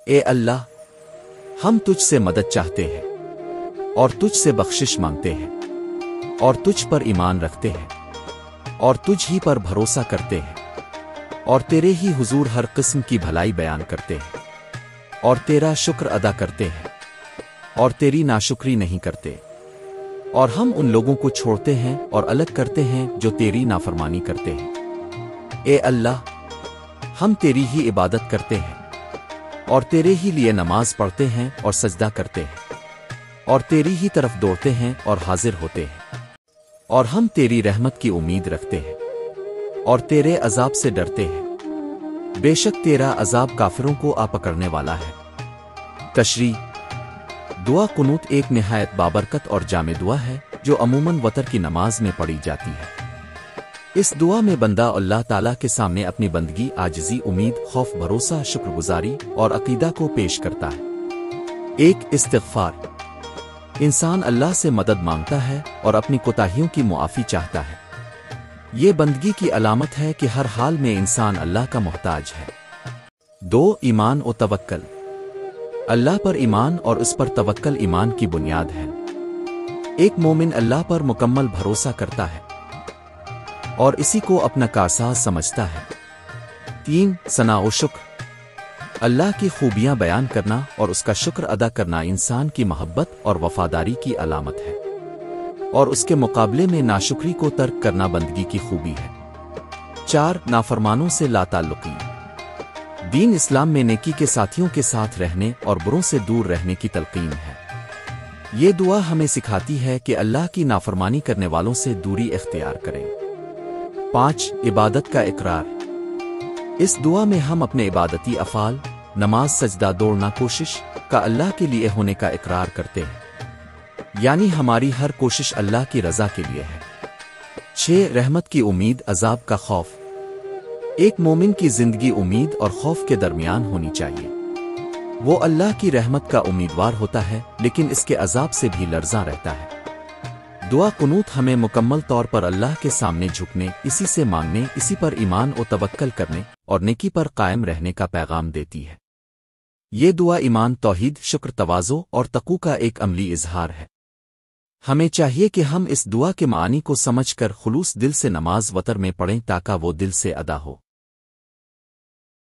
اے اللہ، ہم تجھ سے مدد چاہتے ہیں اور تجھ سے بخشش مانگتے ہیں اور تجھ پر ایمان رکھتے ہیں اور تجھ ہی پر بھروسہ کرتے ہیں اور تیرے ہی حضور ہر قسم کی بھلائی بیان کرتے ہیں اور تیرا شکر ادا کرتے ہیں اور تیری ناشکری نہیں کرتے، اور ہم ان لوگوں کو چھوڑتے ہیں اور الگ کرتے ہیں جو تیری نافرمانی کرتے ہیں۔ اے اللہ، ہم تیری ہی عبادت کرتے ہیں اور تیرے ہی لیے نماز پڑھتے ہیں اور سجدہ کرتے ہیں اور تیری ہی طرف دوڑتے ہیں اور حاضر ہوتے ہیں، اور ہم تیری رحمت کی امید رکھتے ہیں اور تیرے عذاب سے ڈرتے ہیں۔ بے شک تیرا عذاب کافروں کو آ پکڑنے والا ہے۔ تشریح: دعا قنوت ایک نہایت بابرکت اور جامع دعا ہے جو عموماً وتر کی نماز میں پڑھی جاتی ہے۔ اس دعا میں بندہ اللہ تعالیٰ کے سامنے اپنی بندگی، عاجزی، امید، خوف، بھروسہ، شکر گزاری اور عقیدہ کو پیش کرتا ہے۔ ایک استغفار: انسان اللہ سے مدد مانگتا ہے اور اپنی کوتاہیوں کی معافی چاہتا ہے۔ یہ بندگی کی علامت ہے کہ ہر حال میں انسان اللہ کا محتاج ہے۔ 2. ایمان و توکل: اللہ پر ایمان اور اس پر توکل ایمان کی بنیاد ہے۔ ایک مومن اللہ پر مکمل بھروسہ کرتا ہے اور اسی کو اپنا کارساز سمجھتا ہے۔ 3. ثنا و شکر: اللہ کی خوبیاں بیان کرنا اور اس کا شکر ادا کرنا انسان کی محبت اور وفاداری کی علامت ہے، اور اس کے مقابلے میں ناشکری کو ترک کرنا بندگی کی خوبی ہے۔ 4. نافرمانوں سے لا تعلقی: دین اسلام میں نیکی کے ساتھیوں کے ساتھ رہنے اور بروں سے دور رہنے کی تلقین ہے۔ یہ دعا ہمیں سکھاتی ہے کہ اللہ کی نافرمانی کرنے والوں سے دوری اختیار کریں۔ 5. عبادت کا اقرار: اس دعا میں ہم اپنے عبادتی افعال، نماز، سجدہ، دوڑنا، کوشش کا اللہ کے لیے ہونے کا اقرار کرتے ہیں، یعنی ہماری ہر کوشش اللہ کی رضا کے لیے ہے۔ 6. رحمت کی امید، عذاب کا خوف: ایک مومن کی زندگی امید اور خوف کے درمیان ہونی چاہیے۔ وہ اللہ کی رحمت کا امیدوار ہوتا ہے لیکن اس کے عذاب سے بھی لرزاں رہتا ہے۔ دعا قنوت ہمیں مکمل طور پر اللہ کے سامنے جھکنے، اسی سے مانگنے، اسی پر ایمان و توکل کرنے اور نیکی پر قائم رہنے کا پیغام دیتی ہے۔ یہ دعا ایمان، توحید، شکر، تواضع اور تقوی کا ایک عملی اظہار ہے۔ ہمیں چاہیے کہ ہم اس دعا کے معانی کو سمجھ کر خلوص دل سے نماز وتر میں پڑھیں تاکہ وہ دل سے ادا ہو۔